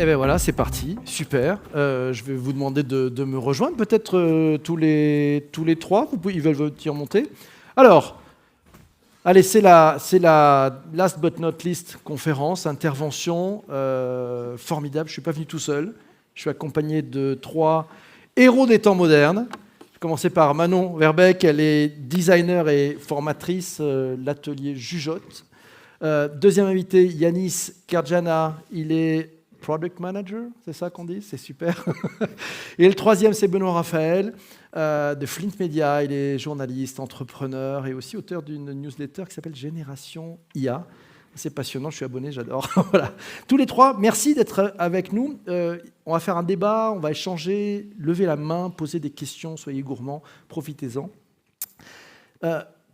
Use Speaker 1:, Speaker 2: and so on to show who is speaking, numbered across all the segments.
Speaker 1: Et bien voilà, c'est parti, super. Je vais vous demander de me rejoindre, peut-être tous les trois, ils veulent venir monter. Alors, allez, c'est la last but not least conférence, intervention, formidable. Je ne suis pas venu tout seul, je suis accompagné de 3 héros des temps modernes. Je vais commencer par Manon Verbeek, elle est designer et formatrice, l'atelier Jugeote. Deuxième invité, Yanis Kerdjana, il est Product Manager, c'est ça qu'on dit? C'est super. Et le troisième, c'est Benoît Raphaël, de Flint Media. Il est journaliste, entrepreneur et aussi auteur d'une newsletter qui s'appelle Génération IA. C'est passionnant, je suis abonné, j'adore. Voilà. Tous les trois, merci d'être avec nous. On va faire un débat, on va échanger, lever la main, poser des questions, soyez gourmands, profitez-en.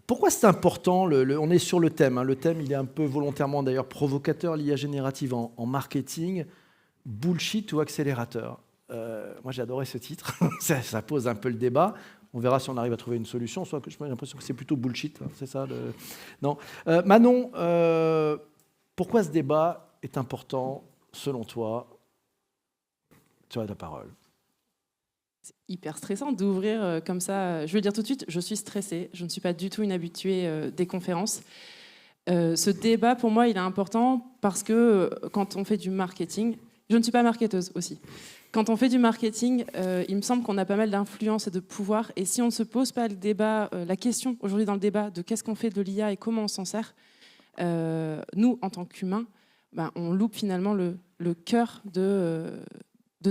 Speaker 1: Pourquoi c'est important on est sur le thème. Hein. Le thème, il est un peu volontairement d'ailleurs provocateur, l'IA générative en marketing, bullshit ou accélérateur. Moi, j'ai adoré ce titre. ça pose un peu le débat. On verra si on arrive à trouver une solution. Soit que j'ai l'impression que c'est plutôt bullshit. Hein. C'est ça. Non. Manon, pourquoi ce débat est important selon toi? Tu as la parole.
Speaker 2: C'est hyper stressant d'ouvrir comme ça. Je veux dire tout de suite, je suis stressée. Je ne suis pas du tout une habituée des conférences. Ce débat, pour moi, il est important parce que quand on fait du marketing, je ne suis pas marketeuse aussi. Quand on fait du marketing, il me semble qu'on a pas mal d'influence et de pouvoir. Et si on ne se pose pas le débat, la question aujourd'hui dans le débat de qu'est-ce qu'on fait de l'IA et comment on s'en sert, nous, en tant qu'humains, on loupe finalement le cœur de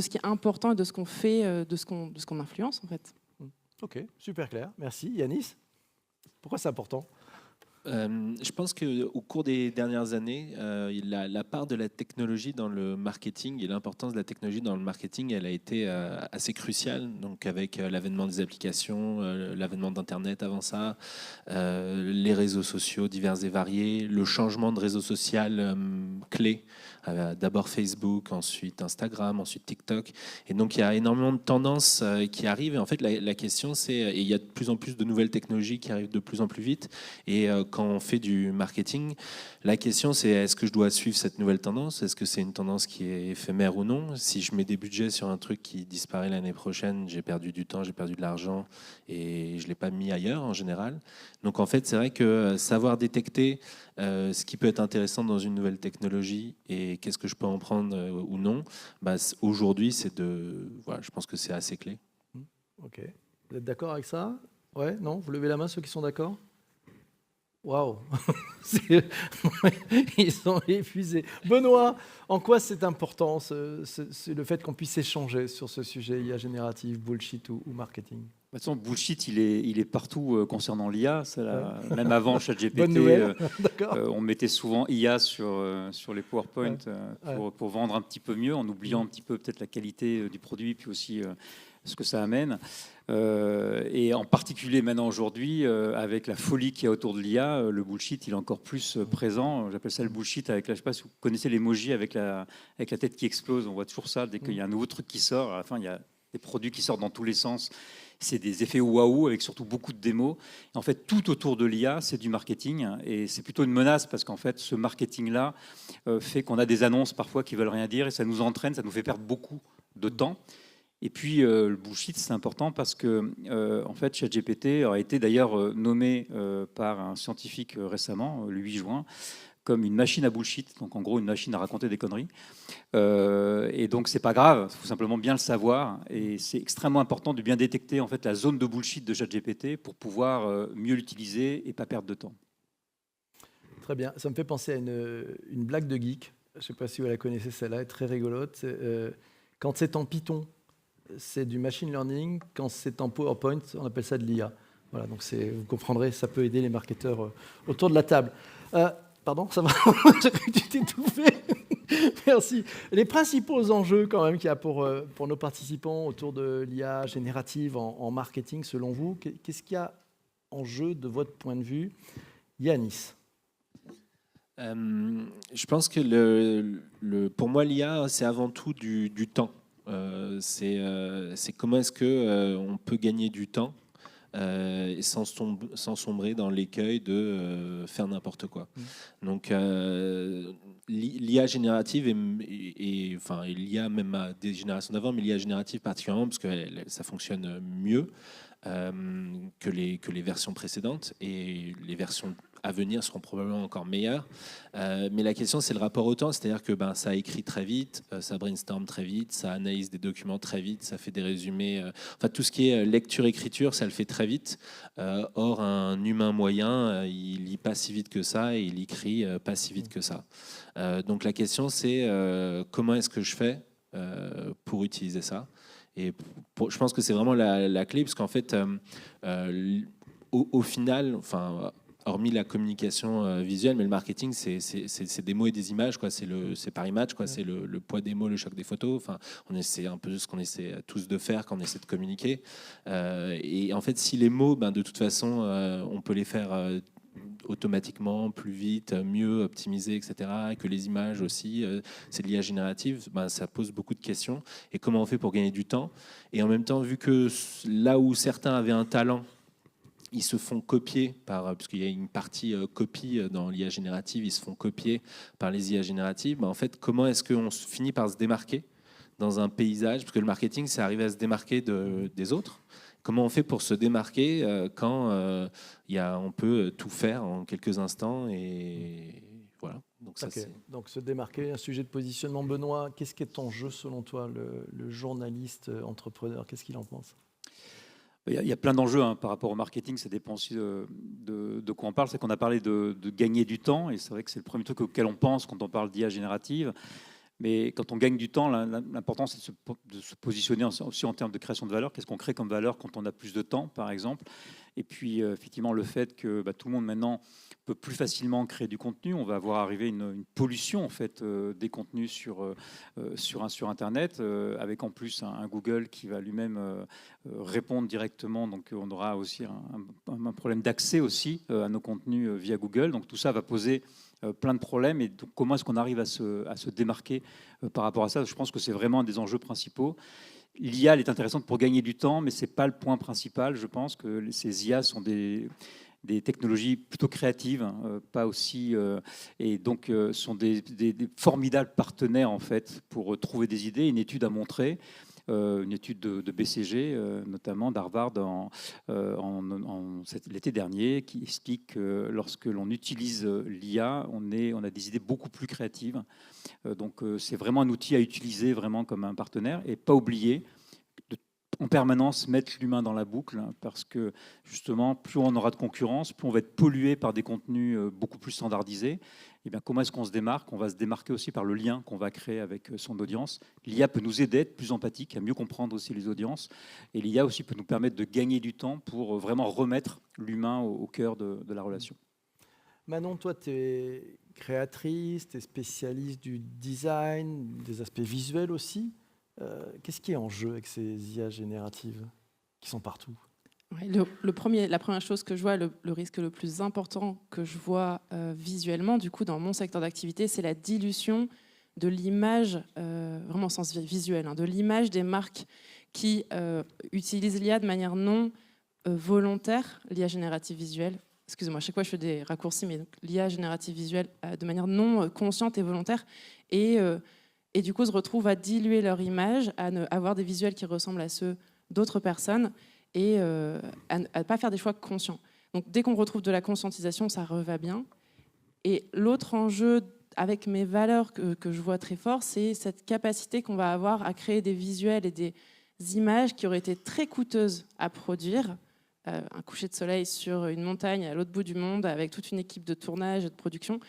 Speaker 2: ce qui est important et de ce qu'on fait, de ce qu'on influence en fait.
Speaker 1: Ok, super clair. Merci. Yanis, pourquoi c'est important?
Speaker 3: Je pense qu'au cours des dernières années, la part de la technologie dans le marketing et l'importance de la technologie dans le marketing, elle a été assez cruciale. Donc avec l'avènement des applications, l'avènement d'Internet avant ça, les réseaux sociaux divers et variés, le changement de réseau social clé. D'abord Facebook, ensuite Instagram, ensuite TikTok. Et donc, il y a énormément de tendances qui arrivent. Et en fait, la question, c'est... Et il y a de plus en plus de nouvelles technologies qui arrivent de plus en plus vite. Et quand on fait du marketing, la question, c'est est-ce que je dois suivre cette nouvelle tendance? Est-ce que c'est une tendance qui est éphémère ou non? Si je mets des budgets sur un truc qui disparaît l'année prochaine, j'ai perdu du temps, j'ai perdu de l'argent et je ne l'ai pas mis ailleurs en général. Donc, en fait, c'est vrai que savoir détecter ce qui peut être intéressant dans une nouvelle technologie et qu'est-ce que je peux en prendre ou non, aujourd'hui, je pense que c'est assez clé.
Speaker 1: Ok. Vous êtes d'accord avec ça? Ouais, non? Vous levez la main, ceux qui sont d'accord? Waouh. Ils sont épuisés. Benoît, en quoi c'est important c'est le fait qu'on puisse échanger sur ce sujet IA générative, bullshit ou marketing?
Speaker 4: De toute façon, bullshit, il est partout concernant l'IA. Même avant ChatGPT,
Speaker 1: Bonne nouvelle.
Speaker 4: on mettait souvent IA sur les PowerPoint pour vendre un petit peu mieux, en oubliant un petit peu peut-être la qualité du produit, puis aussi ce que ça amène. Et en particulier maintenant aujourd'hui, avec la folie qu'il y a autour de l'IA, le bullshit, il est encore plus présent. J'appelle ça le bullshit avec, je ne sais pas si vous connaissez l'emoji avec la tête qui explose. On voit toujours ça dès qu'il y a un nouveau truc qui sort. À la fin, il y a des produits qui sortent dans tous les sens. C'est des effets waouh avec surtout beaucoup de démos. En fait, tout autour de l'IA, c'est du marketing et c'est plutôt une menace parce qu'en fait, ce marketing-là fait qu'on a des annonces parfois qui veulent rien dire et ça nous entraîne, ça nous fait perdre beaucoup de temps. Et puis le bullshit, c'est important parce que en fait, ChatGPT a été d'ailleurs nommé par un scientifique récemment, le 8 juin, comme une machine à bullshit, donc en gros une machine à raconter des conneries. Et donc c'est pas grave, il faut simplement bien le savoir. Et c'est extrêmement important de bien détecter en fait la zone de bullshit de ChatGPT pour pouvoir mieux l'utiliser et pas perdre de temps.
Speaker 1: Très bien, ça me fait penser à une blague de geek. Je ne sais pas si vous la connaissez, celle-là est très rigolote. Quand c'est en Python, c'est du machine learning. Quand c'est en PowerPoint, on appelle ça de l'IA. Voilà, donc vous comprendrez, ça peut aider les marketeurs autour de la table. Pardon, ça va? J'ai cru que tu t'étouffais. Merci. Les principaux enjeux quand même qu'il y a pour nos participants autour de l'IA générative en marketing, selon vous, qu'est-ce qu'il y a en jeu de votre point de vue? Yanis.
Speaker 3: Je pense que pour moi, l'IA, c'est avant tout du temps. C'est comment est-ce qu'on peut gagner du temps sans sombrer dans l'écueil de faire n'importe quoi. Donc, l'IA générative enfin l'IA même à des générations d'avant, mais l'IA générative particulièrement parce que ça fonctionne mieux que les versions précédentes, et les versions à venir seront probablement encore meilleures. Mais la question, c'est le rapport au temps, c'est-à-dire que ça écrit très vite, ça brainstorm très vite, ça analyse des documents très vite, ça fait des résumés. Enfin, tout ce qui est lecture-écriture, ça le fait très vite. Or, un humain moyen, il lit pas si vite que ça et il écrit pas si vite que ça. Donc la question, c'est comment est-ce que je fais pour utiliser ça ? Et je pense que c'est vraiment la clé, parce qu'en fait, au final, enfin, hormis la communication visuelle, mais le marketing, c'est des mots et des images, quoi. C'est par image, quoi. C'est le poids des mots, le choc des photos. Enfin, c'est un peu ce qu'on essaie tous de faire quand on essaie de communiquer. Et en fait, si les mots, de toute façon, on peut les faire automatiquement, plus vite, mieux optimisé, etc. Et que les images aussi, c'est de l'IA générative, ça pose beaucoup de questions. Et comment on fait pour gagner du temps ? Et en même temps, vu que là où certains avaient un talent, ils se font copier puisqu'il y a une partie copie dans l'IA générative, ils se font copier par les IA génératives. En fait, comment est-ce qu'on finit par se démarquer dans un paysage ? Parce que le marketing, c'est arriver à se démarquer des autres. Comment on fait pour se démarquer quand on peut tout faire en quelques instants, et voilà. Donc, ça,
Speaker 1: donc se démarquer, un sujet de positionnement. Benoît, qu'est-ce qui est en jeu selon toi, le journaliste entrepreneur ? Qu'est-ce qu'il en pense ?
Speaker 4: Il y a plein d'enjeux par rapport au marketing, ça dépend aussi de quoi on parle. C'est qu'on a parlé de gagner du temps, et c'est vrai que c'est le premier truc auquel on pense quand on parle d'IA générative. Mais quand on gagne du temps, l'important, c'est de se positionner aussi en termes de création de valeur. Qu'est-ce qu'on crée comme valeur quand on a plus de temps, par exemple ? Et puis, effectivement, le fait que tout le monde maintenant peut plus facilement créer du contenu. On va voir arriver une pollution, en fait, des contenus sur Internet, avec en plus un Google qui va lui-même répondre directement. Donc, on aura aussi un problème d'accès aussi à nos contenus via Google. Donc, tout ça va poser plein de problèmes. Et donc, comment est-ce qu'on arrive à se démarquer par rapport à ça ? Je pense que c'est vraiment un des enjeux principaux. L'IA, elle est intéressante pour gagner du temps, mais ce n'est pas le point principal. Je pense que ces IA sont des technologies plutôt créatives, pas aussi, et donc sont des formidables partenaires, en fait, pour trouver des idées. Une étude a montré, une étude de BCG, notamment d'Harvard, l'été dernier, qui explique que lorsque l'on utilise l'IA, on a des idées beaucoup plus créatives. Donc c'est vraiment un outil à utiliser vraiment comme un partenaire, et pas oublier en permanence mettre l'humain dans la boucle, parce que justement, plus on aura de concurrence, plus on va être pollué par des contenus beaucoup plus standardisés. Et bien, comment est-ce qu'on se démarque ? On va se démarquer aussi par le lien qu'on va créer avec son audience. L'IA peut nous aider à être plus empathique, à mieux comprendre aussi les audiences. Et l'IA aussi peut nous permettre de gagner du temps pour vraiment remettre l'humain au cœur de la relation.
Speaker 1: Manon, toi, tu es créatrice, tu es spécialiste du design, des aspects visuels aussi. Qu'est-ce qui est en jeu avec ces IA génératives qui sont partout ?
Speaker 2: Ouais, la première chose que je vois, le risque le plus important que je vois visuellement, du coup, dans mon secteur d'activité, c'est la dilution de l'image, vraiment au sens visuel, de l'image des marques qui utilisent l'IA de manière non volontaire, l'IA générative visuelle. Excusez-moi, à chaque fois je fais des raccourcis, mais l'IA générative visuelle de manière non consciente et volontaire, et du coup se retrouvent à diluer leur image, à avoir des visuels qui ressemblent à ceux d'autres personnes, et à ne pas faire des choix conscients. Donc dès qu'on retrouve de la conscientisation, ça va bien. Et l'autre enjeu avec mes valeurs que je vois très fort, c'est cette capacité qu'on va avoir à créer des visuels et des images qui auraient été très coûteuses à produire. Un coucher de soleil sur une montagne à l'autre bout du monde, avec toute une équipe de tournage et de production,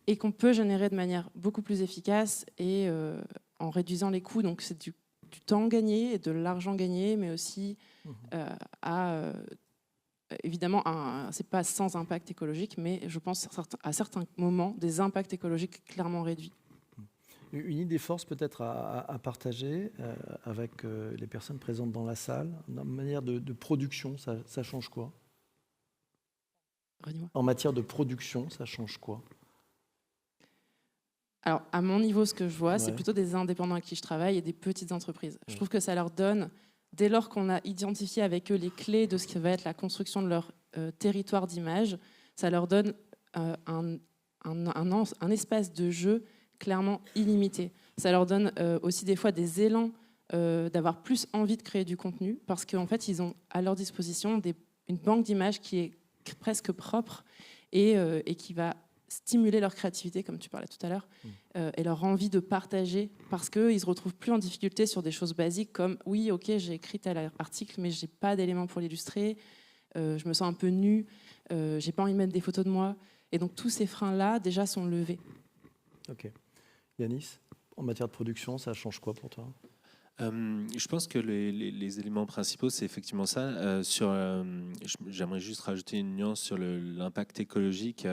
Speaker 2: et qu'on peut générer de manière beaucoup plus efficace et en réduisant les coûts. Donc c'est du temps gagné et de l'argent gagné, mais aussi évidemment, c'est pas sans impact écologique, mais je pense à certains moments des impacts écologiques clairement réduits.
Speaker 1: Une idée force peut-être à partager avec les personnes présentes dans la salle, en manière de production, ça change quoi ? En matière de production, ça change quoi ?
Speaker 2: Alors, à mon niveau, ce que je vois, c'est plutôt des indépendants avec qui je travaille et des petites entreprises. Je trouve que ça leur donne, dès lors qu'on a identifié avec eux les clés de ce qui va être la construction de leur territoire d'image, ça leur donne un un espace de jeu clairement illimité. Ça leur donne aussi des fois des élans d'avoir plus envie de créer du contenu parce qu'en fait, ils ont à leur disposition une banque d'images qui est presque propre et qui va stimuler leur créativité, comme tu parlais tout à l'heure, et leur envie de partager parce qu'ils ne se retrouvent plus en difficulté sur des choses basiques comme « oui, ok, j'ai écrit tel article, mais je n'ai pas d'éléments pour l'illustrer, je me sens un peu nue, je n'ai pas envie de mettre des photos de moi ». Et donc tous ces freins-là, déjà, sont levés.
Speaker 1: Ok. Yanis, en matière de production, ça change quoi pour toi ?
Speaker 3: Je pense que les éléments principaux, c'est effectivement ça. J'aimerais juste rajouter une nuance sur l'impact écologique.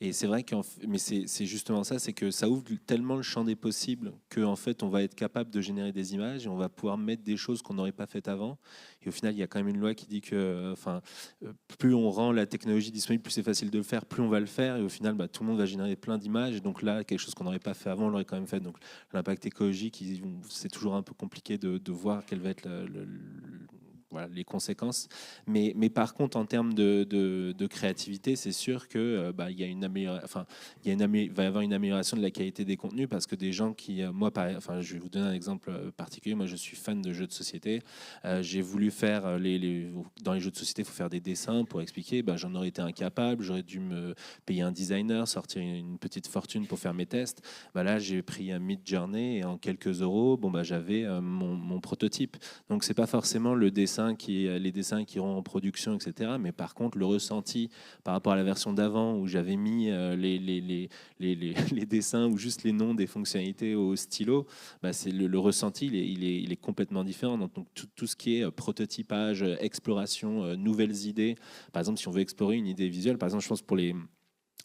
Speaker 3: Et c'est vrai mais c'est justement ça, c'est que ça ouvre tellement le champ des possibles qu'en fait, on va être capable de générer des images et on va pouvoir mettre des choses qu'on n'aurait pas faites avant. Et au final, il y a quand même une loi qui dit que, plus on rend la technologie disponible, plus c'est facile de le faire, plus on va le faire. Et au final, tout le monde va générer plein d'images. Et donc là, quelque chose qu'on n'aurait pas fait avant, on l'aurait quand même fait. Donc l'impact écologique, c'est toujours un peu compliqué de voir quelles vont être voilà, les conséquences. Mais par contre, en termes de créativité, c'est sûr que il y a il va y avoir une amélioration de la qualité des contenus parce que des gens qui, je vais vous donner un exemple particulier. Moi, je suis fan de jeux de société. J'ai voulu faire dans les jeux de société, il faut faire des dessins pour expliquer. J'en aurais été incapable. J'aurais dû me payer un designer, sortir une petite fortune pour faire mes tests. Là, j'ai pris un Midjourney et en quelques euros, j'avais mon prototype. Donc, c'est pas forcément les dessins qui iront en production, etc. Mais par contre, le ressenti par rapport à la version d'avant où j'avais mis les dessins ou juste les noms des fonctionnalités au stylo, c'est le ressenti, il est complètement différent. Donc tout ce qui est prototypage, exploration, nouvelles idées. Par exemple, si on veut explorer une idée visuelle, par exemple, je pense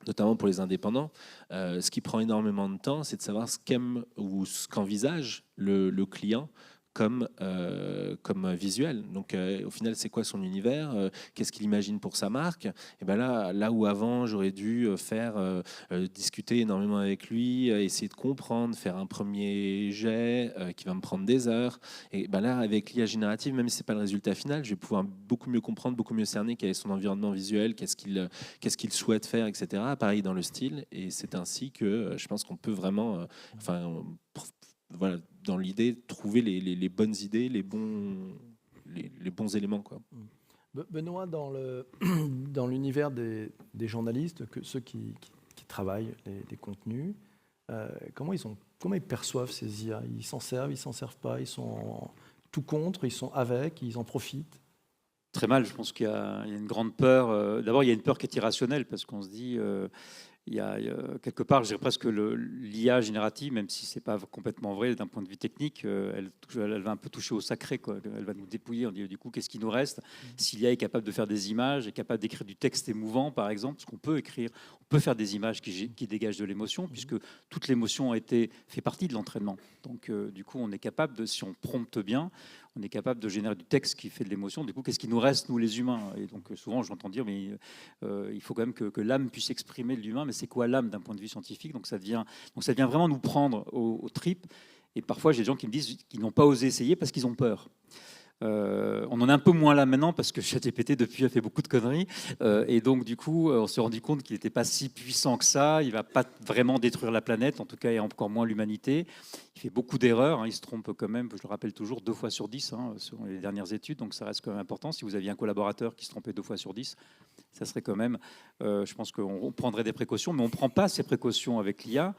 Speaker 3: notamment pour les indépendants, ce qui prend énormément de temps, c'est de savoir ce qu'aime ou ce qu'envisage le client comme visuel. Donc au final, c'est quoi son univers, qu'est-ce qu'il imagine pour sa marque. Et là où avant j'aurais dû discuter énormément avec lui, essayer de comprendre, faire un premier jet qui va me prendre des heures. Et là, avec l'IA générative, même si c'est pas le résultat final, je vais pouvoir beaucoup mieux comprendre, beaucoup mieux cerner quel est son environnement visuel, qu'est-ce qu'il souhaite faire, etc. Pareil dans le style. Et c'est ainsi que je pense qu'on peut vraiment voilà, dans l'idée, trouver les bonnes idées, les bons éléments, quoi.
Speaker 1: Benoît, dans l'univers des journalistes, ceux qui travaillent les contenus, comment ils perçoivent ces IA ? Ils s'en servent pas, ils sont tout contre, ils sont avec, ils en profitent ?
Speaker 4: Très mal, je pense qu'il y a une grande peur. D'abord, il y a une peur qui est irrationnelle parce qu'on se dit... il y a quelque part, je dirais presque l'IA générative, même si c'est pas complètement vrai d'un point de vue technique, elle va un peu toucher au sacré, quoi. Elle va nous dépouiller. On dit du coup, qu'est-ce qui nous reste si l'IA est capable de faire des images, est capable d'écrire du texte émouvant, par exemple, parce qu'on peut écrire, on peut faire des images qui dégagent de l'émotion, puisque toute l'émotion fait partie de l'entraînement. Donc, du coup, on est capable si on prompte bien, on est capable de générer du texte qui fait de l'émotion. Du coup, qu'est-ce qui nous reste, nous, les humains ? Et donc, souvent, j'entends dire, mais il faut quand même que l'âme puisse exprimer de l'humain. Mais c'est quoi l'âme d'un point de vue scientifique ? Donc, ça vient vraiment nous prendre aux tripes. Et parfois, j'ai des gens qui me disent qu'ils n'ont pas osé essayer parce qu'ils ont peur. On en est un peu moins là maintenant parce que ChatGPT depuis a fait beaucoup de conneries et donc du coup on s'est rendu compte qu'il n'était pas si puissant que ça, il va pas vraiment détruire la planète, en tout cas et encore moins l'humanité. Il fait beaucoup d'erreurs, hein, il se trompe quand même, je le rappelle toujours, 2 fois sur 10 sur les dernières études, donc ça reste quand même important. Si vous aviez un collaborateur qui se trompait 2 fois sur 10, ça serait quand même, je pense qu'on prendrait des précautions, mais on ne prend pas ces précautions avec l'IA.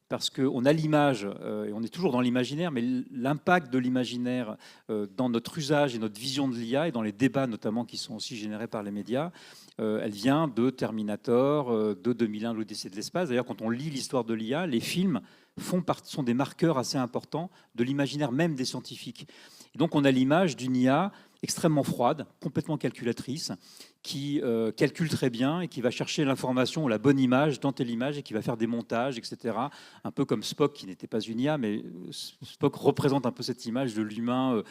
Speaker 4: Parce qu'on a l'image, et on est toujours dans l'imaginaire, mais l'impact de l'imaginaire dans notre usage et notre vision de l'IA, et dans les débats notamment qui sont aussi générés par les médias, elle vient de Terminator, de 2001, l'Odyssée de l'espace. D'ailleurs, quand on lit l'histoire de l'IA, les films sont des marqueurs assez importants de l'imaginaire même des scientifiques. Et donc on a l'image d'une IA extrêmement froide, complètement calculatrice, qui calcule très bien et qui va chercher l'information ou la bonne image dans telle image et qui va faire des montages, etc. Un peu comme Spock, qui n'était pas une IA, mais Spock représente un peu cette image de l'humain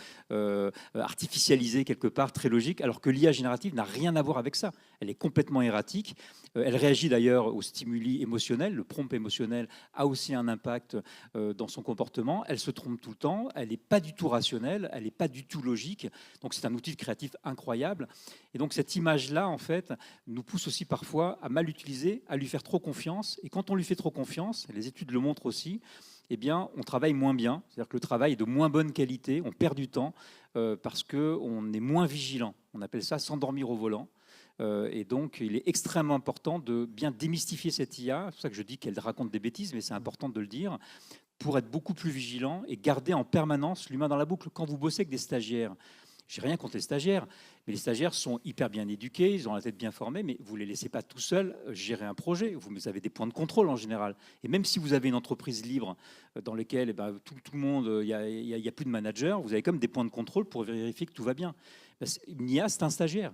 Speaker 4: artificialisé quelque part, très logique, alors que l'IA générative n'a rien à voir avec ça. Elle est complètement erratique. Elle réagit d'ailleurs aux stimuli émotionnels. Le prompt émotionnel a aussi un impact dans son comportement. Elle se trompe tout le temps. Elle n'est pas du tout rationnelle. Elle n'est pas du tout logique. Donc c'est un outil de créatif incroyable. Et donc cette image-là, en fait, nous pousse aussi parfois à mal l'utiliser, à lui faire trop confiance. Et quand on lui fait trop confiance, les études le montrent aussi, eh bien, on travaille moins bien. C'est-à-dire que le travail est de moins bonne qualité. On perd du temps parce qu'on est moins vigilant. On appelle ça s'endormir au volant. Et donc, il est extrêmement important de bien démystifier cette IA. C'est pour ça que je dis qu'elle raconte des bêtises, mais c'est important de le dire, pour être beaucoup plus vigilant et garder en permanence l'humain dans la boucle. Quand vous bossez avec des stagiaires, je n'ai rien contre les stagiaires, mais les stagiaires sont hyper bien éduqués, ils ont la tête bien formée, mais vous ne les laissez pas tout seuls gérer un projet. Vous avez des points de contrôle en général. Et même si vous avez une entreprise libre dans laquelle tout le monde, il n'y a plus de manager, vous avez comme des points de contrôle pour vérifier que tout va bien. Une IA, c'est un stagiaire.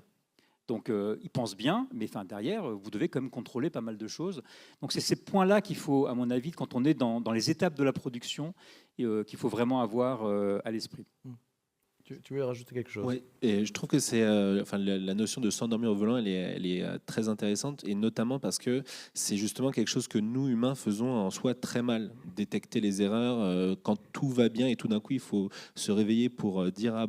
Speaker 4: Donc, il pense bien, mais derrière, vous devez quand même contrôler pas mal de choses. Donc, c'est ces points-là qu'il faut, à mon avis, quand on est dans les étapes de la production, qu'il faut vraiment avoir à l'esprit.
Speaker 1: Tu voulais rajouter quelque chose?
Speaker 3: Oui, et je trouve que c'est, la notion de s'endormir au volant, elle est très intéressante, et notamment parce que c'est justement quelque chose que nous, humains, faisons en soi très mal. Détecter les erreurs quand tout va bien, et tout d'un coup, il faut se réveiller pour dire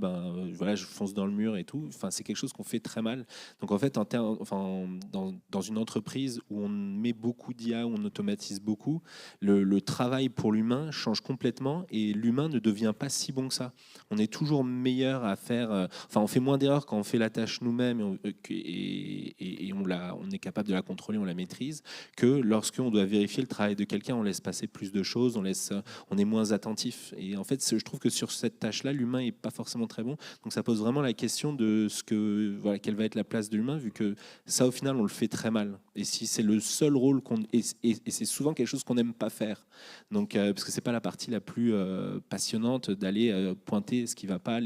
Speaker 3: voilà, je fonce dans le mur et tout. Enfin, c'est quelque chose qu'on fait très mal. Donc en fait, dans une entreprise où on met beaucoup d'IA, où on automatise beaucoup, le travail pour l'humain change complètement, et l'humain ne devient pas si bon que ça. On est toujours meilleur à faire, on fait moins d'erreurs quand on fait la tâche nous-mêmes et on est capable de la contrôler, on la maîtrise, que lorsqu'on doit vérifier le travail de quelqu'un, on laisse passer plus de choses, on est moins attentif. Et en fait, je trouve que sur cette tâche-là, l'humain est pas forcément très bon. Donc ça pose vraiment la question de quelle va être la place de l'humain, vu que ça, au final, on le fait très mal. Et si c'est le seul rôle et c'est souvent quelque chose qu'on n'aime pas faire. Donc, parce que c'est pas la partie la plus passionnante d'aller pointer ce qui va pas,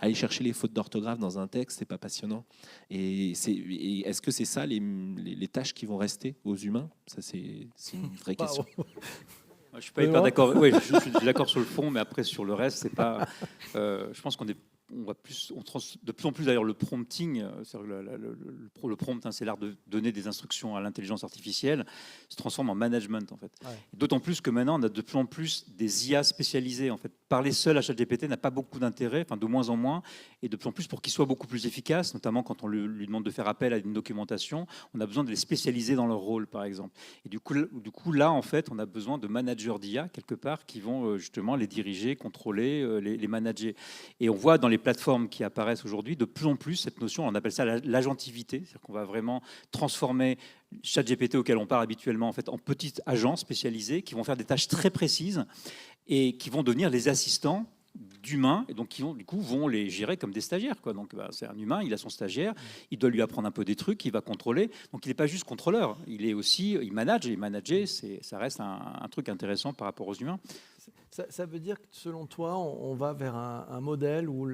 Speaker 3: aller chercher les fautes d'orthographe dans un texte, c'est pas passionnant. Et est-ce que c'est ça les tâches qui vont rester aux humains? Ça, c'est une vraie question.
Speaker 4: Je suis pas hyper d'accord. Oui, je suis d'accord sur le fond, mais après sur le reste, c'est pas. Je pense on va de plus en plus d'ailleurs le prompting, le prompt, c'est l'art de donner des instructions à l'intelligence artificielle, se transforme en management en fait. Ouais. D'autant plus que maintenant on a de plus en plus des IA spécialisées en fait. Parler seul à ChatGPT n'a pas beaucoup d'intérêt, de moins en moins, et de plus en plus pour qu'il soit beaucoup plus efficace, notamment quand on lui demande de faire appel à une documentation, on a besoin de les spécialiser dans leur rôle par exemple. Et du coup là en fait on a besoin de managers d'IA quelque part qui vont justement les diriger, contrôler, les manager. Et on voit dans les plateformes qui apparaissent aujourd'hui de plus en plus cette notion, on appelle ça l'agentivité, c'est-à-dire qu'on va vraiment transformer ChatGPT auquel on parle habituellement en fait en petits agents spécialisés qui vont faire des tâches très précises et qui vont devenir les assistants d'humains et donc qui vont les gérer comme des stagiaires quoi. Donc c'est un humain, il a son stagiaire, il doit lui apprendre un peu des trucs, il va contrôler. Donc il n'est pas juste contrôleur, il manage, et manager ça reste un truc intéressant par rapport aux humains.
Speaker 1: Ça veut dire que selon toi, on va vers un modèle où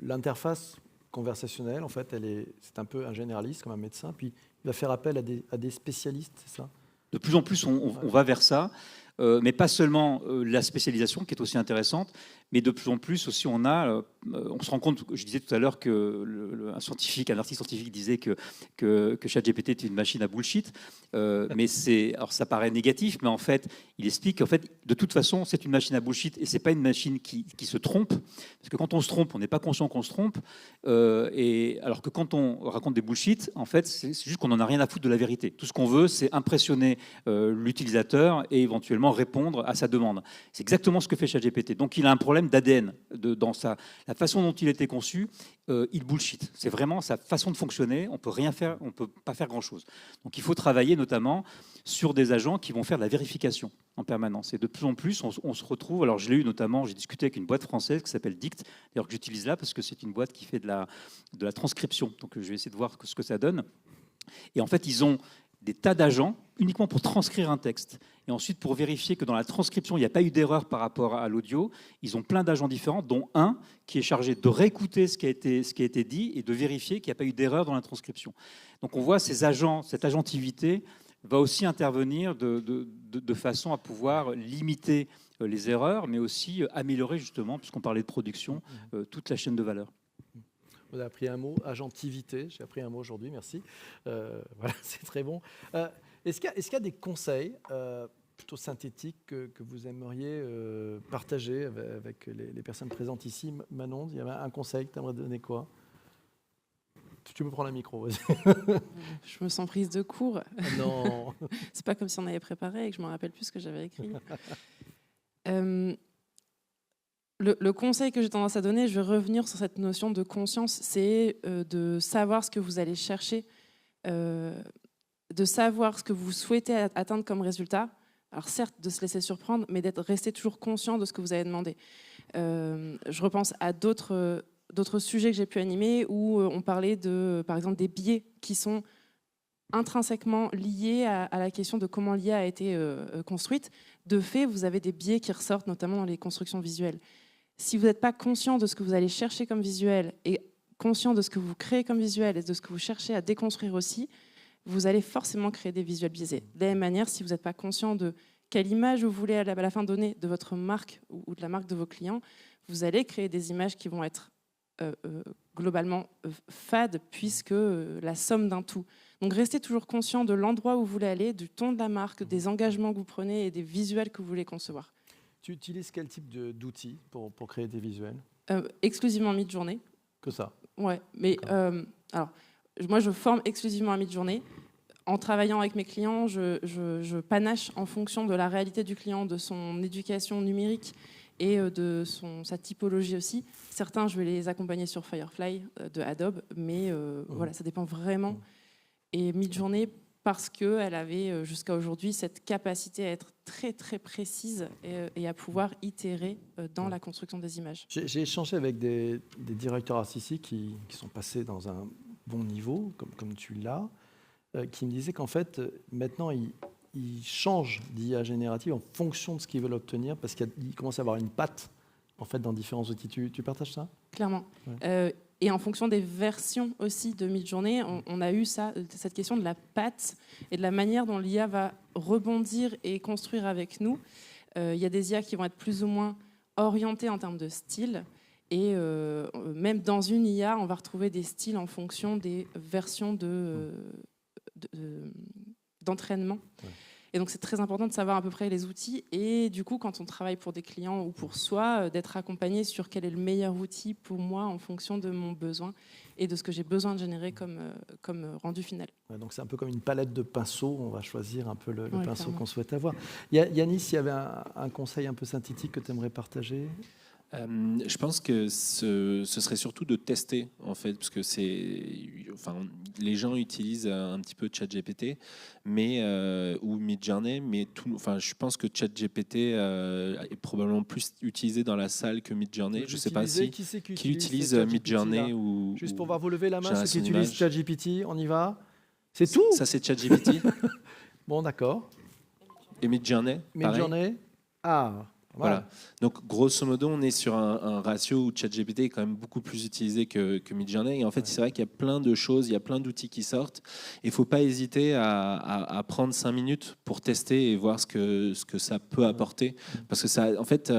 Speaker 1: l'interface conversationnelle, en fait, c'est un peu un généraliste comme un médecin, puis il va faire appel à des spécialistes, c'est ça?
Speaker 4: De plus en plus, on va vers ça. Mais pas seulement la spécialisation qui est aussi intéressante, mais de plus en plus aussi on se rend compte, je disais tout à l'heure un artiste scientifique disait que ChatGPT est une machine à bullshit, mais alors ça paraît négatif, mais en fait il explique qu'en fait de toute façon c'est une machine à bullshit et c'est pas une machine qui se trompe, parce que quand on se trompe on n'est pas conscient qu'on se trompe, et alors que quand on raconte des bullshit en fait c'est juste qu'on n'en a rien à foutre de la vérité. Tout ce qu'on veut c'est impressionner l'utilisateur et éventuellement répondre à sa demande. C'est exactement ce que fait ChatGPT. Donc il a un problème d'ADN dans la façon dont il a été conçu. Il bullshit. C'est vraiment sa façon de fonctionner. On peut rien faire, on peut pas faire grand chose. Donc il faut travailler notamment sur des agents qui vont faire de la vérification en permanence. Et de plus en plus, on se retrouve. Alors je l'ai eu notamment. J'ai discuté avec une boîte française qui s'appelle Dict, d'ailleurs que j'utilise là parce que c'est une boîte qui fait de la transcription. Donc je vais essayer de voir ce que ça donne. Et en fait, ils ont des tas d'agents uniquement pour transcrire un texte. Et ensuite, pour vérifier que dans la transcription, il n'y a pas eu d'erreur par rapport à l'audio, ils ont plein d'agents différents, dont un qui est chargé de réécouter ce qui a été dit et de vérifier qu'il n'y a pas eu d'erreur dans la transcription. Donc on voit cette agentivité va aussi intervenir de façon à pouvoir limiter les erreurs, mais aussi améliorer justement, puisqu'on parlait de production, toute la chaîne de valeur.
Speaker 1: Vous avez appris un mot, agentivité. J'ai appris un mot aujourd'hui, merci. Voilà, c'est très bon. Est-ce qu'il y a des conseils plutôt synthétiques que vous aimeriez partager avec les personnes présentes ici? Manon, il y avait un conseil que tu aimerais donner quoi? Tu peux prendre un micro, vas-y.
Speaker 2: Je me sens prise de court.
Speaker 1: Non.
Speaker 2: C'est pas comme si on avait préparé et que je me rappelle plus ce que j'avais écrit. Le conseil que j'ai tendance à donner, je vais revenir sur cette notion de conscience, c'est de savoir ce que vous allez chercher, de savoir ce que vous souhaitez atteindre comme résultat. Alors certes, de se laisser surprendre, mais d'être resté toujours conscient de ce que vous avez demandé. Je repense à d'autres sujets que j'ai pu animer où on parlait par exemple, des biais qui sont intrinsèquement liés à la question de comment l'IA a été construite. De fait, vous avez des biais qui ressortent notamment dans les constructions visuelles. Si vous n'êtes pas conscient de ce que vous allez chercher comme visuel et conscient de ce que vous créez comme visuel et de ce que vous cherchez à déconstruire aussi, vous allez forcément créer des visuels biaisés. De la même manière, si vous n'êtes pas conscient de quelle image vous voulez à la fin donner de votre marque ou de la marque de vos clients, vous allez créer des images qui vont être globalement fades, puisque la somme d'un tout. Donc restez toujours conscient de l'endroit où vous voulez aller, du ton de la marque, des engagements que vous prenez et des visuels que vous voulez concevoir.
Speaker 1: Tu utilises quel type d'outils pour créer des visuels?
Speaker 2: Exclusivement Midjourney.
Speaker 1: Que ça?
Speaker 2: Ouais, mais alors, moi je forme exclusivement à Midjourney. En travaillant avec mes clients, je panache en fonction de la réalité du client, de son éducation numérique et de sa typologie aussi. Certains, je vais les accompagner sur Firefly de Adobe, mais voilà, ça dépend vraiment. Et Midjourney, parce qu'elle avait jusqu'à aujourd'hui cette capacité à être très très précise et à pouvoir itérer dans la construction des images.
Speaker 1: J'ai échangé avec des directeurs artistiques qui sont passés dans un bon niveau, comme tu l'as, qui me disaient qu'en fait, maintenant, ils changent d'IA générative en fonction de ce qu'ils veulent obtenir, parce qu'ils commencent à avoir une patte en fait, dans différents outils. Tu partages ça?
Speaker 2: Clairement.
Speaker 1: Ouais.
Speaker 2: Et en fonction des versions aussi de Midjourney, on a eu cette question de la patte et de la manière dont l'IA va rebondir et construire avec nous. Il y a des IA qui vont être plus ou moins orientées en termes de style. Et même dans une IA, on va retrouver des styles en fonction des versions d'entraînement. Ouais. Et donc, c'est très important de savoir à peu près les outils. Et du coup, quand on travaille pour des clients ou pour soi, d'être accompagné sur quel est le meilleur outil pour moi en fonction de mon besoin et de ce que j'ai besoin de générer comme rendu final.
Speaker 1: Ouais, donc, c'est un peu comme une palette de pinceaux. On va choisir un peu le pinceau
Speaker 2: clairement.
Speaker 1: qu'on souhaite avoir. Yanis, il y avait un conseil un peu synthétique que tu aimerais partager?
Speaker 3: Je pense que ce serait surtout de tester, en fait, parce que les gens utilisent un petit peu ChatGPT, ou Midjourney, mais je pense que ChatGPT est probablement plus utilisé dans la salle que Midjourney. Je ne sais pas qui utilise Midjourney ou.
Speaker 1: Juste pour voir vous lever la main, ceux qui utilisent ChatGPT, on y va. C'est tout.
Speaker 3: Ça, c'est ChatGPT.
Speaker 1: Bon, d'accord.
Speaker 3: Et Midjourney.
Speaker 1: Midjourney. Ah.
Speaker 3: Voilà. Donc, grosso modo, on est sur un ratio où ChatGPT est quand même beaucoup plus utilisé que Midjourney. Et en fait, c'est vrai qu'il y a plein de choses, il y a plein d'outils qui sortent. Il ne faut pas hésiter à prendre 5 minutes pour tester et voir ce que ça peut apporter. Parce que ça, en fait,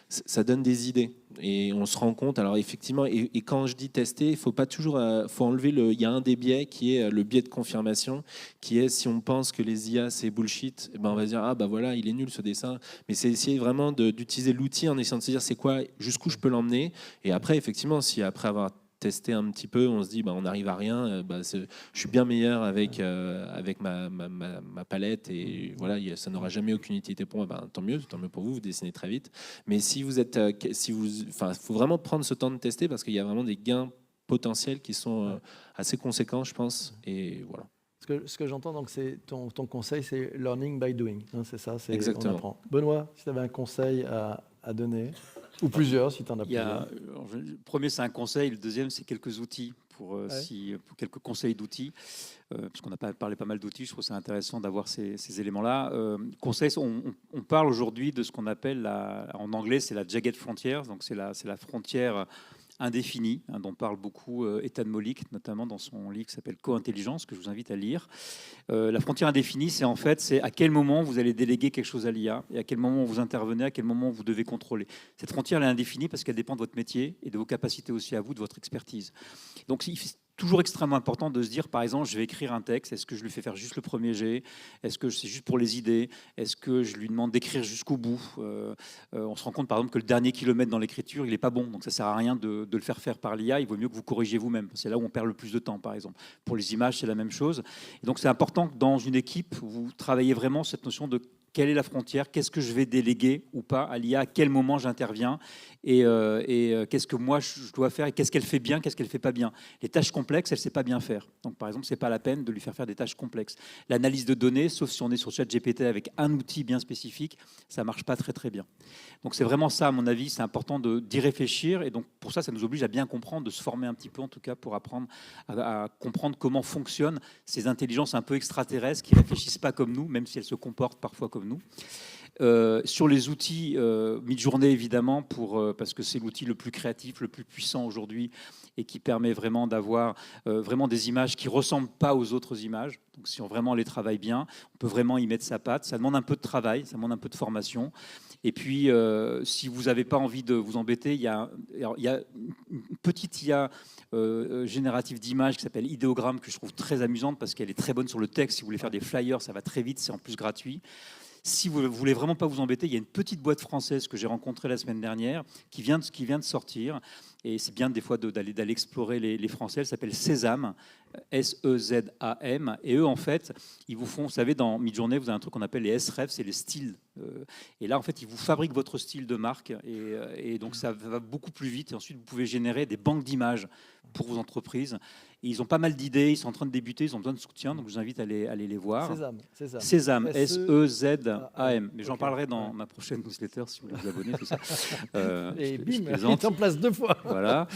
Speaker 3: ça donne des idées. Et on se rend compte, alors effectivement, et quand je dis tester, il faut pas toujours, faut enlever il y a un des biais qui est le biais de confirmation, qui est si on pense que les IA c'est bullshit, on va dire voilà, il est nul ce dessin. Mais c'est essayer vraiment d'utiliser l'outil en essayant de se dire c'est quoi, jusqu'où je peux l'emmener. Et après, effectivement, si après avoir testé un petit peu, on se dit on n'arrive à rien, je suis bien meilleur avec ma palette et voilà, ça n'aura jamais aucune utilité pour moi. Tant mieux pour vous dessinez très vite. Mais si vous êtes, faut vraiment prendre ce temps de tester parce qu'il y a vraiment des gains potentiels qui sont assez conséquents, je pense. Et voilà.
Speaker 1: Ce que j'entends, donc, c'est ton conseil, c'est learning by doing. Hein, c'est ça.
Speaker 3: Exactement.
Speaker 1: On apprend. Benoît, si tu avais un conseil à donner. Ou plusieurs, si tu en as plusieurs.
Speaker 4: Le premier, c'est un conseil. Le deuxième, c'est quelques outils, pour quelques conseils d'outils. Parce qu'on a parlé pas mal d'outils, je trouve ça intéressant d'avoir ces éléments-là. Conseils, on parle aujourd'hui de ce qu'on appelle, en anglais, c'est la jagged frontier. Donc, c'est la frontière indéfinie, dont parle beaucoup Ethan Mollick, notamment dans son livre qui s'appelle Co-intelligence, que je vous invite à lire. La frontière indéfinie, c'est à quel moment vous allez déléguer quelque chose à l'IA et à quel moment vous intervenez, à quel moment vous devez contrôler. Cette frontière, elle est indéfinie parce qu'elle dépend de votre métier et de vos capacités aussi à vous, de votre expertise. Donc, c'est toujours extrêmement important de se dire, par exemple, je vais écrire un texte, est-ce que je lui fais faire juste le premier jet? Est-ce que c'est juste pour les idées? Est-ce que je lui demande d'écrire jusqu'au bout? On se rend compte, par exemple, que le dernier kilomètre dans l'écriture, il n'est pas bon. Donc, ça ne sert à rien de le faire par l'IA. Il vaut mieux que vous corrigiez vous-même. C'est là où on perd le plus de temps, par exemple. Pour les images, c'est la même chose. Et donc, c'est important que dans une équipe, vous travaillez vraiment cette notion de quelle est la frontière, qu'est-ce que je vais déléguer ou pas à l'IA, à quel moment j'interviens et qu'est-ce que moi je dois faire et qu'est-ce qu'elle fait bien, qu'est-ce qu'elle fait pas bien. Les tâches complexes, elle ne sait pas bien faire. Donc par exemple, c'est pas la peine de lui faire des tâches complexes. L'analyse de données, sauf si on est sur ChatGPT avec un outil bien spécifique, ça marche pas très très bien. Donc c'est vraiment ça, à mon avis, c'est important d'y réfléchir et donc pour ça, ça nous oblige à bien comprendre, de se former un petit peu en tout cas pour apprendre à comprendre comment fonctionnent ces intelligences un peu extraterrestres qui réfléchissent pas comme nous, même si elles se comportent parfois comme nous. Sur les outils, Midjourney évidemment, parce que c'est l'outil le plus créatif, le plus puissant aujourd'hui et qui permet vraiment d'avoir vraiment des images qui ne ressemblent pas aux autres images. Donc si on vraiment les travaille bien, on peut vraiment y mettre sa patte. Ça demande un peu de travail, ça demande un peu de formation. Et puis, si vous n'avez pas envie de vous embêter, il y a une petite IA générative d'images qui s'appelle Ideogram, que je trouve très amusante parce qu'elle est très bonne sur le texte. Si vous voulez faire des flyers, ça va très vite, c'est en plus gratuit. Si vous ne voulez vraiment pas vous embêter, il y a une petite boîte française que j'ai rencontrée la semaine dernière qui vient de sortir. Et c'est bien des fois d'aller explorer les Français. Elle s'appelle Sésame, S-E-Z-A-M. Et eux, en fait, ils vous font, vous savez, dans Midjourney, vous avez un truc qu'on appelle les SREF, c'est les styles. Et là, en fait, ils vous fabriquent votre style de marque. Et donc, ça va beaucoup plus vite. Et ensuite, vous pouvez générer des banques d'images pour vos entreprises. Et ils ont pas mal d'idées, ils sont en train de débuter, ils ont besoin de soutien, donc je vous invite à aller les voir. Sésame, S-E-Z-A-M. Mais j'en parlerai dans ma prochaine newsletter si vous voulez vous abonner, tout ça.
Speaker 1: Et bim, il est en place 2 fois.
Speaker 4: Voilà.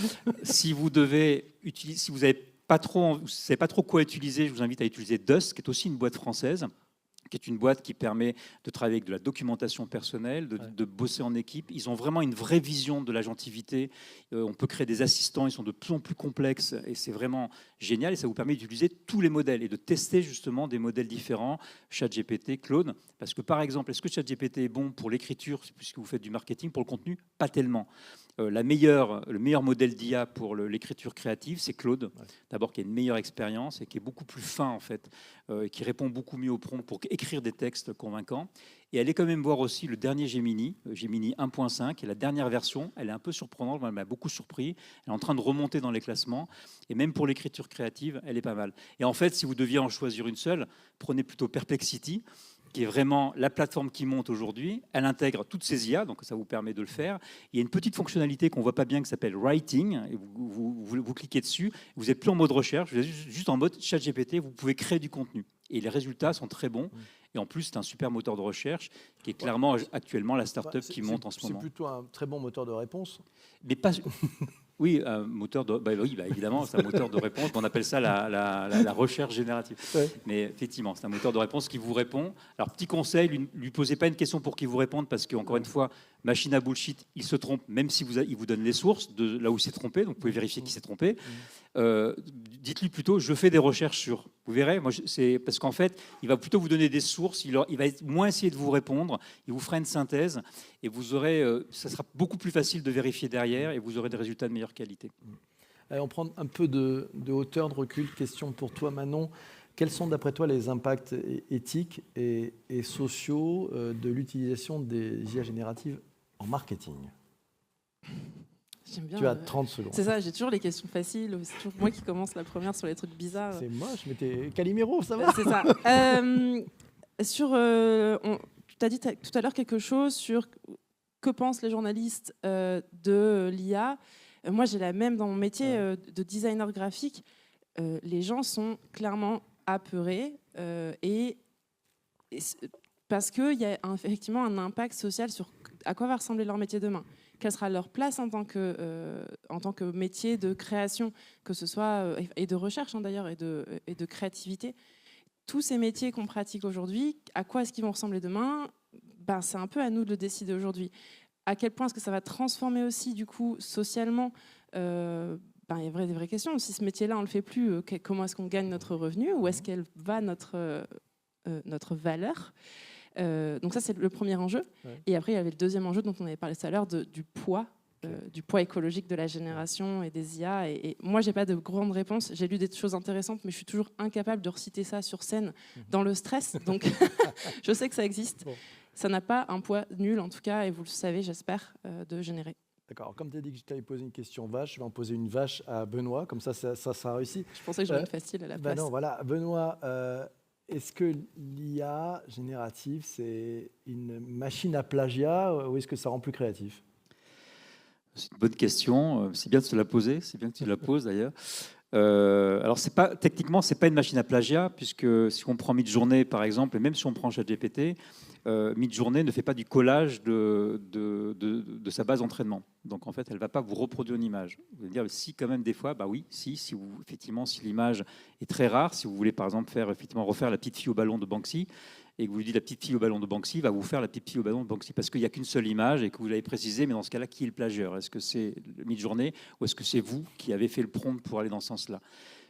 Speaker 4: Si vous devez utiliser, si vous savez pas trop quoi utiliser, je vous invite à utiliser Dust, qui est aussi une boîte française, qui est une boîte qui permet de travailler avec de la documentation personnelle, de bosser en équipe. Ils ont vraiment une vraie vision de l'agentivité. On peut créer des assistants, ils sont de plus en plus complexes et c'est vraiment génial. Et ça vous permet d'utiliser tous les modèles et de tester justement des modèles différents, ChatGPT, Claude. Parce que par exemple, est-ce que ChatGPT est bon pour l'écriture, puisque vous faites du marketing, pour le contenu? Pas tellement. Le meilleur modèle d'IA pour l'écriture créative, c'est Claude. Ouais. D'abord, qui a une meilleure expérience et qui est beaucoup plus fin, en fait, qui répond beaucoup mieux aux prompts pour écrire des textes convaincants. Et allez quand même voir aussi le dernier Gemini, Gemini 1.5, et la dernière version, elle est un peu surprenante, elle m'a beaucoup surpris. Elle est en train de remonter dans les classements. Et même pour l'écriture créative, elle est pas mal. Et en fait, si vous deviez en choisir une seule, prenez plutôt Perplexity, qui est vraiment la plateforme qui monte aujourd'hui. Elle intègre toutes ces IA, donc ça vous permet de le faire. Il y a une petite fonctionnalité qu'on ne voit pas bien qui s'appelle Writing, et vous cliquez dessus, vous n'êtes plus en mode recherche, vous êtes juste en mode ChatGPT, vous pouvez créer du contenu. Et les résultats sont très bons. Et en plus, c'est un super moteur de recherche qui est clairement actuellement la start-up qui monte en ce moment.
Speaker 1: C'est plutôt un très bon moteur de réponse.
Speaker 4: Mais pas... Oui, un moteur de, évidemment, c'est un moteur de réponse. On appelle ça la recherche générative. Ouais. Mais effectivement, c'est un moteur de réponse qui vous répond. Alors, petit conseil, lui posez pas une question pour qu'il vous réponde, parce qu'encore une fois, machine à bullshit, il se trompe, même si il vous donne les sources de là où il s'est trompé. Donc, vous pouvez vérifier qu'il s'est trompé. Dites-lui plutôt, je fais des recherches sur. Vous verrez, c'est parce qu'en fait, il va plutôt vous donner des sources. Il va moins essayer de vous répondre. Il vous fera une synthèse, et vous aurez, ça sera beaucoup plus facile de vérifier derrière, et vous aurez des résultats de meilleure qualité.
Speaker 1: Allez, on prend un peu de hauteur, de recul. Question pour toi, Manon. Quels sont, d'après toi, les impacts éthiques et sociaux de l'utilisation des IA génératives en marketing?
Speaker 2: J'aime bien,
Speaker 1: tu as 30 secondes.
Speaker 2: C'est ça, j'ai toujours les questions faciles. C'est toujours moi qui commence la première sur les trucs bizarres.
Speaker 1: C'est moi, je m'étais Calimero, ça va.
Speaker 2: C'est ça. Tu as dit tout à l'heure quelque chose sur que pensent les journalistes de l'IA. Moi, j'ai la même dans mon métier de designer graphique. Les gens sont clairement apeurés parce qu'il y a effectivement un impact social sur à quoi va ressembler leur métier demain. Quelle sera leur place en tant que métier de création, que ce soit, et de recherche d'ailleurs, et de créativité. Tous ces métiers qu'on pratique aujourd'hui, à quoi est-ce qu'ils vont ressembler demain? C'est un peu à nous de le décider aujourd'hui. À quel point est-ce que ça va transformer aussi, du coup, socialement il y a des vraies questions. Si ce métier-là, on ne le fait plus, comment est-ce qu'on gagne notre revenu? Où est-ce qu'elle va notre valeur? Donc ça, c'est le premier enjeu. Ouais. Et après, il y avait le deuxième enjeu dont on avait parlé tout à l'heure, du poids écologique de la génération et des IA. Et moi, j'ai pas de grande réponse. J'ai lu des choses intéressantes, mais je suis toujours incapable de reciter ça sur scène dans le stress. Donc, je sais que ça existe. Bon. Ça n'a pas un poids nul, en tout cas, et vous le savez, j'espère, de générer.
Speaker 1: D'accord. Comme tu as dit que je t'avais posé une question vache, je vais en poser une vache à Benoît. Comme ça sera réussi.
Speaker 2: Je pensais que j'aurais une facile à la place.
Speaker 1: Non, voilà. Benoît, est-ce que l'IA générative, c'est une machine à plagiat ou est-ce que ça rend plus créatif?
Speaker 4: C'est une bonne question. C'est bien de se la poser. C'est bien que tu la poses d'ailleurs. Alors, techniquement, ce n'est pas une machine à plagiat, puisque si on prend Midjourney, par exemple, et même si on prend ChatGPT, Midjourney ne fait pas du collage de sa base d'entraînement. Donc, en fait, elle ne va pas vous reproduire une image. Vous allez dire, si, quand même, des fois, oui, si l'image est très rare, si vous voulez, par exemple, refaire la petite fille au ballon de Banksy, et que vous lui dites la petite fille au ballon de Banksy, va vous faire la petite fille au ballon de Banksy parce qu'il n'y a qu'une seule image et que vous l'avez précisé, mais dans ce cas-là, qui est le plagieur? Est-ce que c'est Midjourney ou est-ce que c'est vous qui avez fait le prompt pour aller dans ce sens-là?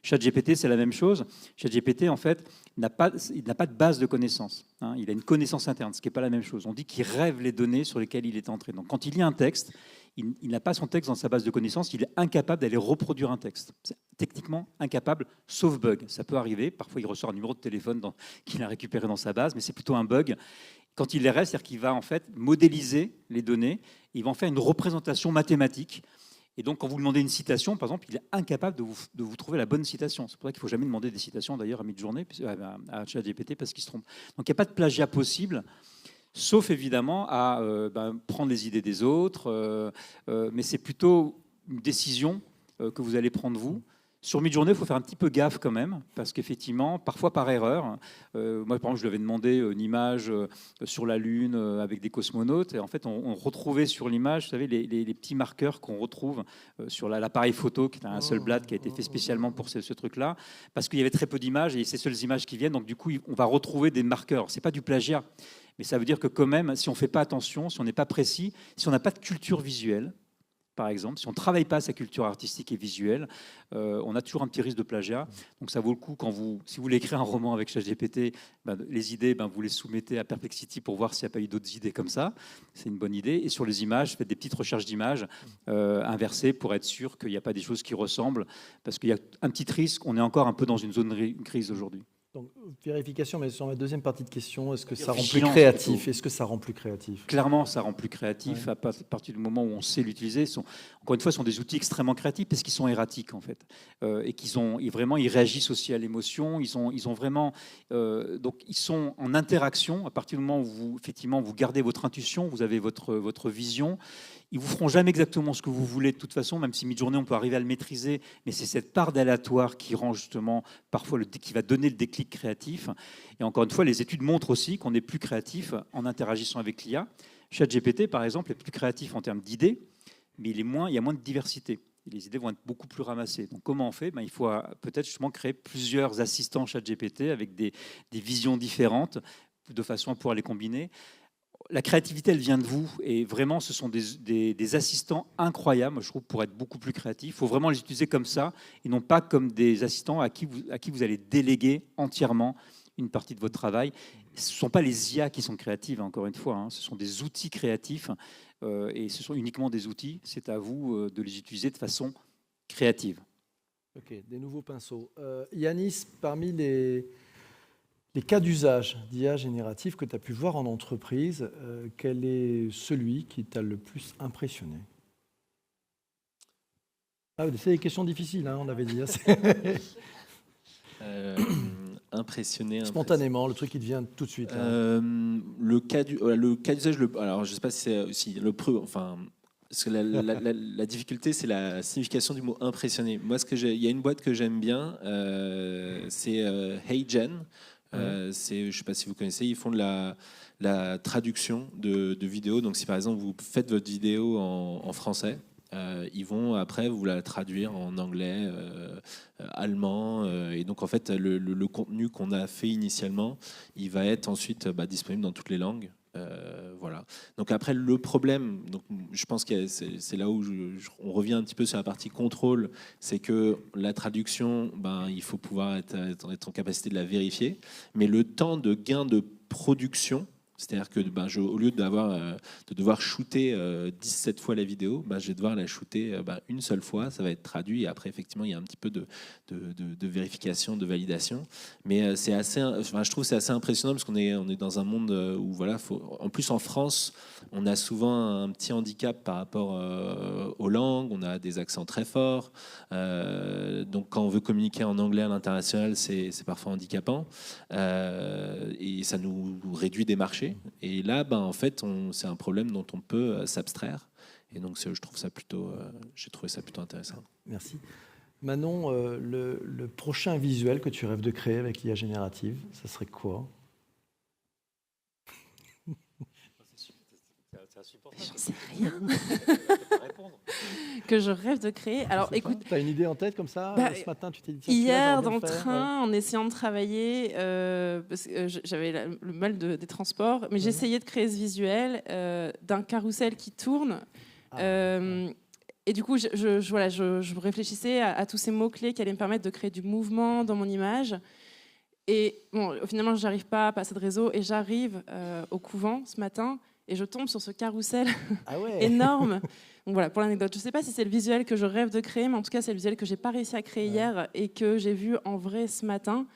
Speaker 4: ChatGPT, c'est la même chose. ChatGPT, en fait, il n'a pas de base de connaissances. Hein. Il a une connaissance interne, ce qui n'est pas la même chose. On dit qu'il rêve les données sur lesquelles il est entré. Donc, quand il lit un texte, il n'a pas son texte dans sa base de connaissances, il est incapable d'aller reproduire un texte. C'est techniquement incapable, sauf bug. Ça peut arriver. Parfois, il ressort un numéro de téléphone qu'il a récupéré dans sa base, mais c'est plutôt un bug. Quand il les reste, c'est-à-dire qu'il va en fait modéliser les données, il va en faire une représentation mathématique. Et donc, quand vous lui demandez une citation, par exemple, il est incapable de vous trouver la bonne citation. C'est pour ça qu'il ne faut jamais demander des citations, d'ailleurs, à Midjourney, à ChatGPT, parce qu'il se trompe. Donc, il n'y a pas de plagiat possible, sauf évidemment à prendre les idées des autres. Mais c'est plutôt une décision que vous allez prendre vous. Sur Midjourney, il faut faire un petit peu gaffe quand même, parce qu'effectivement, parfois par erreur, moi par exemple, je lui avais demandé une image sur la Lune avec des cosmonautes, et en fait, on retrouvait sur l'image, vous savez, les petits marqueurs qu'on retrouve sur l'appareil photo, qui est un Hasselblad qui a été fait spécialement pour ce truc-là, parce qu'il y avait très peu d'images, et c'est ces seules images qui viennent, donc du coup, on va retrouver des marqueurs. C'est pas du plagiat, mais ça veut dire que quand même, si on ne fait pas attention, si on n'est pas précis, si on n'a pas de culture visuelle, par exemple, si on ne travaille pas sa culture artistique et visuelle, on a toujours un petit risque de plagiat. Donc ça vaut le coup, si vous voulez écrire un roman avec ChatGPT, les idées, vous les soumettez à Perplexity pour voir s'il n'y a pas eu d'autres idées comme ça. C'est une bonne idée. Et sur les images, faites des petites recherches d'images inversées pour être sûr qu'il n'y a pas des choses qui ressemblent. Parce qu'il y a un petit risque, on est encore un peu dans une zone de crise aujourd'hui.
Speaker 1: Donc, vérification, mais sur ma deuxième partie de question, est-ce que ça rend plus créatif? Est-ce que ça rend plus créatif?
Speaker 4: Clairement, ça rend plus créatif à partir du moment où on sait l'utiliser. Encore une fois, ce sont des outils extrêmement créatifs parce qu'ils sont erratiques, en fait. Et ils réagissent aussi à l'émotion. Ils sont en interaction à partir du moment où vous gardez votre intuition, vous avez votre vision. Ils vous feront jamais exactement ce que vous voulez de toute façon, même si Midjourney, on peut arriver à le maîtriser, mais c'est cette part d'aléatoire qui rend justement parfois qui va donner le déclic créatif. Et encore une fois, les études montrent aussi qu'on est plus créatif en interagissant avec l'IA. ChatGPT, par exemple, est plus créatif en termes d'idées, mais il y a moins de diversité. Et les idées vont être beaucoup plus ramassées. Donc comment on fait? Il faut peut-être justement créer plusieurs assistants ChatGPT avec des visions différentes, de façon à pouvoir les combiner. La créativité, elle vient de vous, et vraiment, ce sont des assistants incroyables, je trouve, pour être beaucoup plus créatifs. Il faut vraiment les utiliser comme ça, et non pas comme des assistants à qui vous allez déléguer entièrement une partie de votre travail. Ce ne sont pas les IA qui sont créatives, encore une fois, ce sont des outils créatifs, et ce sont uniquement des outils. C'est à vous de les utiliser de façon créative.
Speaker 1: Ok, des nouveaux pinceaux. Yanis, parmi les cas d'usage d'IA générative que tu as pu voir en entreprise, quel est celui qui t'a le plus impressionné? C'est des questions difficiles, on avait dit.
Speaker 3: Impressionné.
Speaker 1: Spontanément, le truc qui te vient tout de suite.
Speaker 3: Le cas d'usage, alors je ne sais pas si c'est aussi parce que la difficulté, c'est la signification du mot impressionné. Moi, il y a une boîte que j'aime bien, c'est HeyGen. Je ne sais pas si vous connaissez, ils font de la traduction de vidéos. Donc si par exemple vous faites votre vidéo en français, ils vont après vous la traduire en anglais, allemand. Et donc en fait le contenu qu'on a fait initialement, il va être ensuite disponible dans toutes les langues. Voilà. Donc après, le problème, donc, je pense que c'est là où on revient un petit peu sur la partie contrôle, c'est que la traduction, il faut pouvoir être en capacité de la vérifier, mais le temps de gain de production, c'est-à-dire que au lieu de devoir shooter 17 fois la vidéo, je vais devoir la shooter une seule fois, ça va être traduit, et après effectivement il y a un petit peu de vérification, de validation, mais je trouve que c'est assez impressionnant parce qu'on est dans un monde où en plus en France, on a souvent un petit handicap par rapport aux langues, on a des accents très forts, donc quand on veut communiquer en anglais à l'international, c'est parfois handicapant, et ça nous réduit des marchés. Et là, en fait, c'est un problème dont on peut s'abstraire. Et donc, j'ai trouvé ça plutôt intéressant.
Speaker 1: Merci. Manon, le prochain visuel que tu rêves de créer avec l'IA générative, ça serait quoi ?
Speaker 2: J'en sais rien. Que je rêve de créer. Alors, écoute,
Speaker 1: tu as une idée en tête comme ça ce matin, tu t'es dit
Speaker 2: hier dans le train, en essayant de travailler, parce que j'avais le mal des transports, mais j'essayais de créer ce visuel d'un carrousel qui tourne. Et du coup, je réfléchissais à tous ces mots-clés qui allaient me permettre de créer du mouvement dans mon image. Et bon, finalement, je n'arrive pas à passer de réseau et j'arrive au couvent ce matin. Et je tombe sur ce carrousel énorme. Donc voilà, pour l'anecdote, je ne sais pas si c'est le visuel que je rêve de créer, mais en tout cas, c'est le visuel que je n'ai pas réussi à créer hier et que j'ai vu en vrai ce matin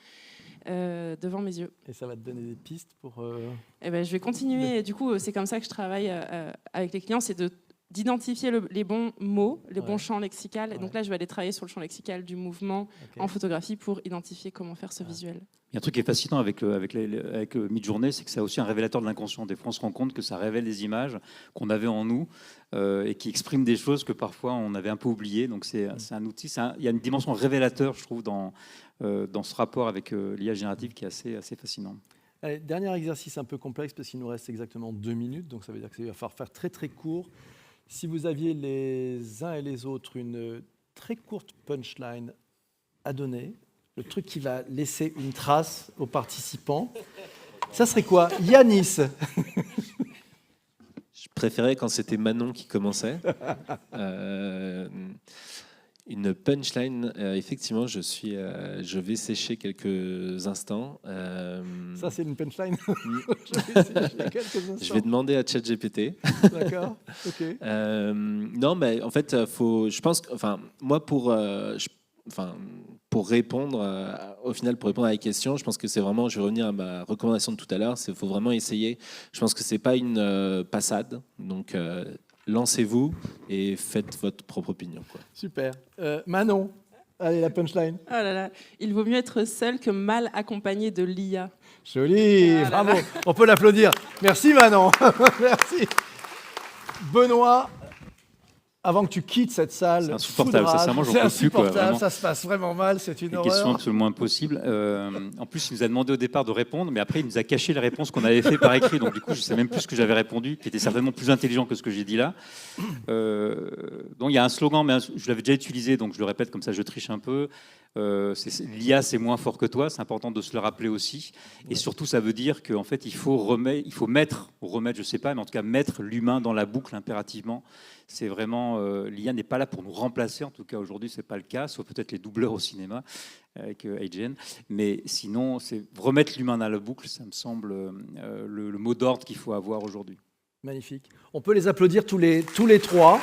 Speaker 2: devant mes yeux.
Speaker 1: Et ça va te donner des pistes pour...
Speaker 2: Je vais continuer. Du coup, c'est comme ça que je travaille avec les clients, c'est d'identifier les bons mots, les bons champs lexicaux. Et donc là, je vais aller travailler sur le champ lexical du mouvement en photographie pour identifier comment faire ce visuel.
Speaker 4: Il y a un truc qui est fascinant avec Midjourney, c'est que c'est aussi un révélateur de l'inconscient. Des fois, on se rend compte que ça révèle des images qu'on avait en nous et qui expriment des choses que parfois on avait un peu oubliées. Donc c'est un outil, il y a une dimension révélateur, je trouve, dans ce rapport avec l'IA générative qui est assez fascinant.
Speaker 1: Allez, dernier exercice un peu complexe parce qu'il nous reste exactement 2 minutes, donc ça veut dire qu'il va falloir faire très très court. Si vous aviez les uns et les autres une très courte punchline à donner, le truc qui va laisser une trace aux participants, ça serait quoi ? Yanis.
Speaker 3: Je préférais quand c'était Manon qui commençait. Une punchline, effectivement, je vais sécher quelques instants.
Speaker 1: Ça, c'est une punchline.
Speaker 3: Je vais demander à ChatGPT.
Speaker 1: D'accord, ok.
Speaker 3: Non, mais en fait, je pense que, moi, pour répondre, au final, pour répondre à la question, je pense que c'est vraiment, je vais revenir à ma recommandation de tout à l'heure, il faut vraiment essayer. Je pense que c'est pas une passade, donc lancez-vous et faites votre propre opinion, quoi.
Speaker 1: Super. Manon, allez, la punchline.
Speaker 2: Oh là là, il vaut mieux être seul que mal accompagné de l'IA.
Speaker 1: Joli, bravo. On peut l'applaudir. Merci Manon. Merci. Benoît, avant que tu quittes cette salle,
Speaker 4: c'est insupportable, sincèrement, j'en peux plus.
Speaker 1: Insupportable, ça se passe vraiment mal, c'est une horreur.
Speaker 4: Question absolument impossible. En plus, il nous a demandé au départ de répondre, mais après, il nous a caché les réponses qu'on avait fait par écrit. Donc, du coup, je ne sais même plus ce que j'avais répondu, qui était certainement plus intelligent que ce que j'ai dit là. Donc, il y a un slogan, mais je l'avais déjà utilisé, donc je le répète, comme ça, je triche un peu. L'IA, c'est moins fort que toi, c'est important de se le rappeler aussi. Et surtout, ça veut dire qu'en fait, il faut mettre, je sais pas, mais en tout cas, mettre l'humain dans la boucle impérativement. C'est vraiment, l'IA n'est pas là pour nous remplacer, en tout cas aujourd'hui c'est pas le cas, sauf peut-être les doubleurs au cinéma avec IGN, mais sinon c'est remettre l'humain dans la boucle, ça me semble le mot d'ordre qu'il faut avoir aujourd'hui.
Speaker 1: Magnifique. On peut les applaudir tous les trois.